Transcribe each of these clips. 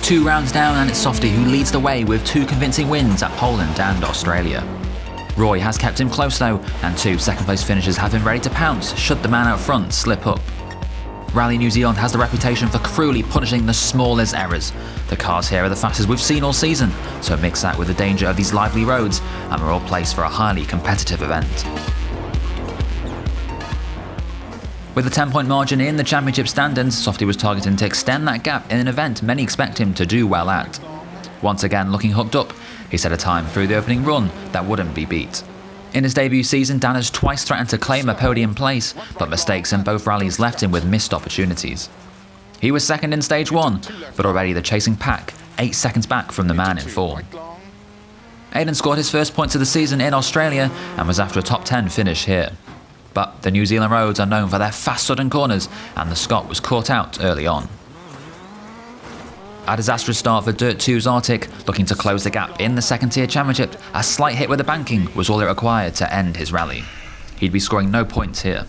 2 rounds down and it's Softy who leads the way with 2 convincing wins at Poland and Australia. Roy has kept him close though, and 2 second place finishers have been ready to pounce should the man out front slip up. Rally New Zealand has the reputation for cruelly punishing the smallest errors. The cars here are the fastest we've seen all season, so mix that with the danger of these lively roads and we're all placed for a highly competitive event. With a 10-point margin in the championship standings, Softy was targeting to extend that gap in an event many expect him to do well at. Once again looking hooked up, he set a time through the opening run that wouldn't be beat. In his debut season, Dan has twice threatened to claim a podium place, but mistakes in both rallies left him with missed opportunities. He was second in stage 1, but already the chasing pack, 8 seconds back from the man in form. Aidan scored his first points of the season in Australia and was after a top 10 finish here. But the New Zealand roads are known for their fast sudden corners, and the Scot was caught out early on. A disastrous start for Dirt 2's Arctic, looking to close the gap in the second tier championship. A slight hit with the banking was all it required to end his rally. He'd be scoring no points here.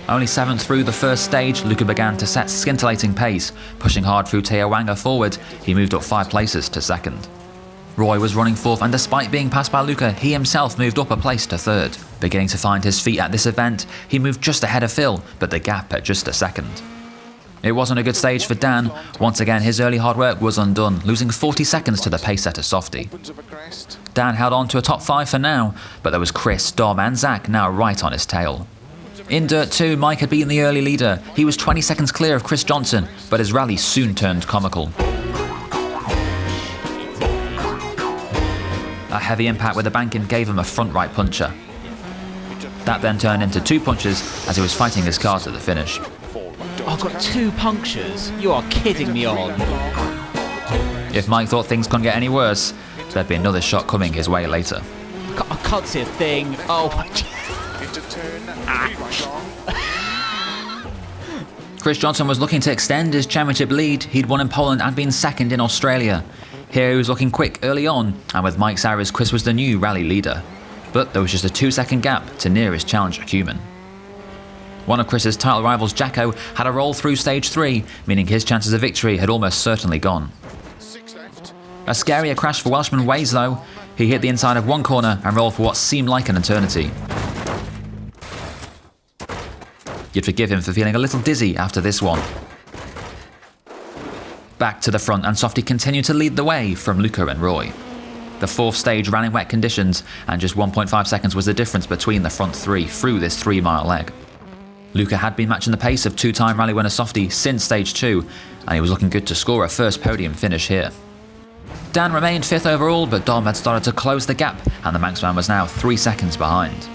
Only 7th through the first stage, Luca began to set scintillating pace. Pushing hard through Awanga Forward, he moved up 5 places to 2nd. Roy was running 4th, and despite being passed by Luca, he himself moved up a place to 3rd. Beginning to find his feet at this event, he moved just ahead of Phil, but the gap at just a 2nd. It wasn't a good stage for Dan. Once again, his early hard work was undone, losing 40 seconds to the pace setter Softy. Dan held on to a top 5 for now, but there was Chris, Dom and Zach now right on his tail. In Dirt 2, Mike had been the early leader. He was 20 seconds clear of Chris Johnson, but his rally soon turned comical. A heavy impact with the banking gave him a front right puncher. That then turned into 2 punches as he was fighting his car to the finish. I've got 2 punctures? You are kidding me on. If Mike thought things couldn't get any worse, there'd be another shot coming his way later. I can't see a thing. Oh my Chris Johnson was looking to extend his championship lead. He'd won in Poland and been 2nd in Australia. Here he was looking quick early on, and with Mike's arrows, Chris was the new rally leader. But there was just a 2-second gap to nearest challenger Cumin. One of Chris's title rivals, Jacko, had a roll through stage 3, meaning his chances of victory had almost certainly gone. A scarier crash for Welshman Waze though. He hit the inside of one corner and rolled for what seemed like an eternity. You'd forgive him for feeling a little dizzy after this one. Back to the front, and Softy continued to lead the way from Luca and Roy. The 4th stage ran in wet conditions, and just 1.5 seconds was the difference between the front 3 through this 3-mile leg. Luca had been matching the pace of 2-time rally winner Softy since stage 2, and he was looking good to score a first podium finish here. Dan remained 5th overall, but Dom had started to close the gap, and the Manxman was now 3 seconds behind.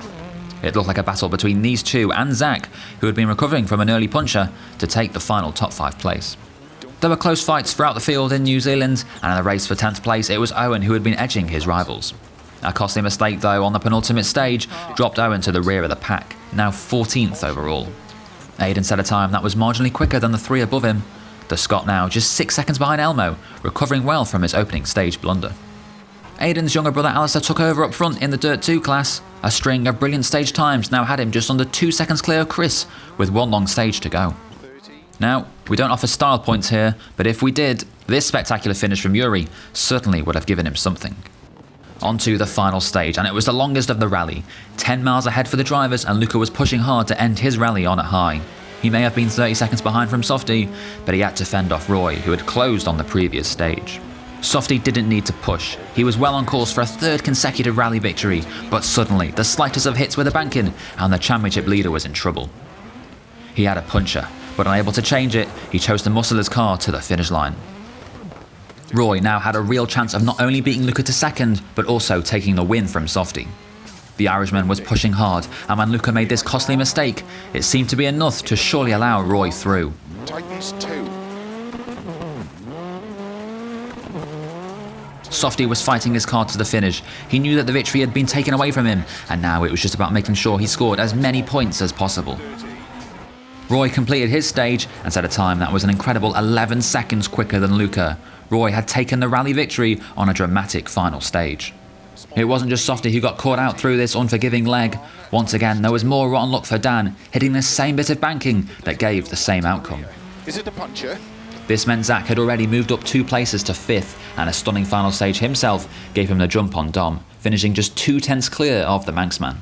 It looked like a battle between these 2 and Zach, who had been recovering from an early puncher, to take the final top 5 place. There were close fights throughout the field in New Zealand, and in the race for 10th place it was Owen who had been edging his rivals. A costly mistake though on the penultimate stage dropped Owen to the rear of the pack, now 14th overall. Aidan set a time that was marginally quicker than the 3 above him. The Scot now just 6 seconds behind Elmo, recovering well from his opening stage blunder. Aidan's younger brother Alistair took over up front in the Dirt 2 class. A string of brilliant stage times now had him just under 2 seconds clear of Chris, with one long stage to go. Now, we don't offer style points here, but if we did, this spectacular finish from Yuri certainly would have given him something. On to the final stage, and it was the longest of the rally. 10 miles ahead for the drivers, and Luca was pushing hard to end his rally on a high. He may have been 30 seconds behind from Softy, but he had to fend off Roy, who had closed on the previous stage. Softy didn't need to push. He was well on course for a 3rd consecutive rally victory, but suddenly the slightest of hits with the banking, and the championship leader was in trouble. He had a puncher, but unable to change it, he chose to muscle his car to the finish line. Roy now had a real chance of not only beating Luca to 2nd, but also taking the win from Softy. The Irishman was pushing hard, and when Luca made this costly mistake, it seemed to be enough to surely allow Roy through. Titans 2. Softy was fighting his car to the finish. He knew that the victory had been taken away from him, and now it was just about making sure he scored as many points as possible. Roy completed his stage and set a time that was an incredible 11 seconds quicker than Luca. Roy had taken the rally victory on a dramatic final stage. It wasn't just Softy who got caught out through this unforgiving leg. Once again, there was more rotten luck for Dan, hitting the same bit of banking that gave the same outcome. Is it the puncher? This meant Zach had already moved up 2 places to 5th, and a stunning final stage himself gave him the jump on Dom, finishing just 2/10 clear of the Manxman.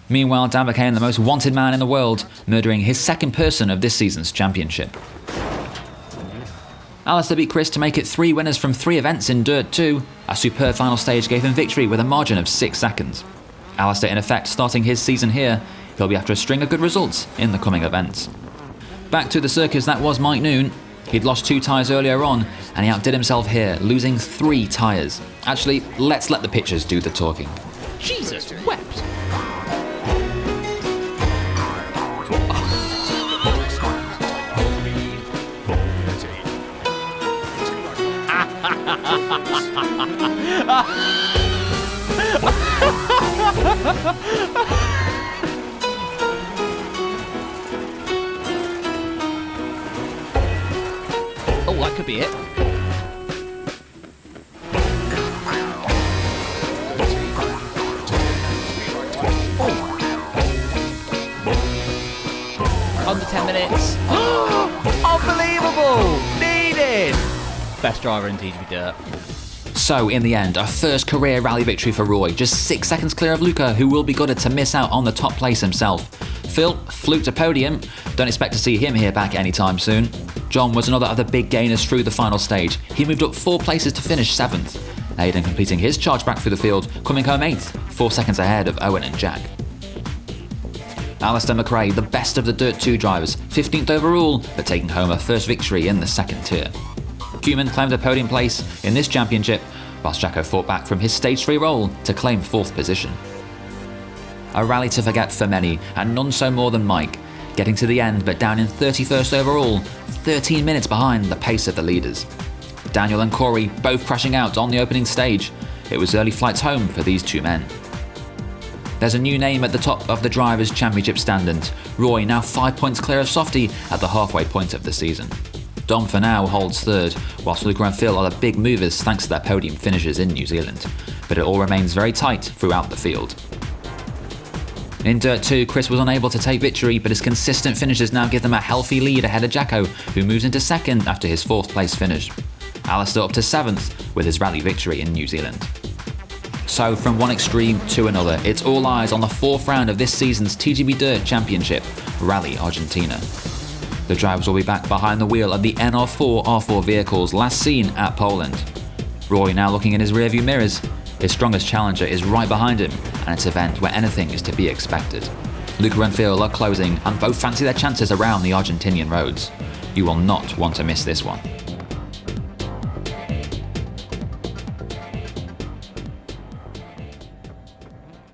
Meanwhile, Dan became the most wanted man in the world, murdering his second person of this season's championship. Alistair beat Chris to make it 3 winners from 3 events in Dirt 2. A superb final stage gave him victory with a margin of 6 seconds. Alistair in effect starting his season here. He'll be after a string of good results in the coming events. Back to the circus that was Mike Noon. He'd lost 2 tyres earlier on, and he outdid himself here, losing 3 tyres. Actually, let's let the pictures do the talking. Jesus wept. Oh, that could be it. Under 10 minutes. Unbelievable! Needed! Best driver in TGB Dirt. So, in the end, a first career rally victory for Roy, just 6 seconds clear of Luca, who will be gutted to miss out on the top place himself. Phil fluked a podium, don't expect to see him here back anytime soon. John was another of the big gainers through the final stage. He moved up 4 places to finish 7th. Aidan completing his charge back through the field, coming home 8th, 4 seconds ahead of Owen and Jack. Alistair McRae, the best of the Dirt 2 drivers, 15th overall, but taking home a first victory in the second tier. Cuman claimed a podium place in this championship, whilst Jacko fought back from his stage 3 role to claim 4th position. A rally to forget for many, and none so more than Mike, getting to the end but down in 31st overall, 13 minutes behind the pace of the leaders. Daniel and Corey both crashing out on the opening stage. It was early flights home for these 2 men. There's a new name at the top of the Drivers' Championship standings. Roy now 5 points clear of Softy at the halfway point of the season. Dom for now holds 3rd, whilst Luca and Phil are the big movers thanks to their podium finishes in New Zealand. But it all remains very tight throughout the field. In Dirt 2, Chris was unable to take victory, but his consistent finishes now give them a healthy lead ahead of Jacko, who moves into 2nd after his 4th place finish. Alistair up to 7th with his rally victory in New Zealand. So from one extreme to another, it's all eyes on the 4th round of this season's TGB Dirt Championship, Rally Argentina. The drivers will be back behind the wheel of the NR4 R4 vehicles last seen at Poland. Roy now looking in his rearview mirrors. His strongest challenger is right behind him, and it's an event where anything is to be expected. Luca and Phil are closing, and both fancy their chances around the Argentinian roads. You will not want to miss this one.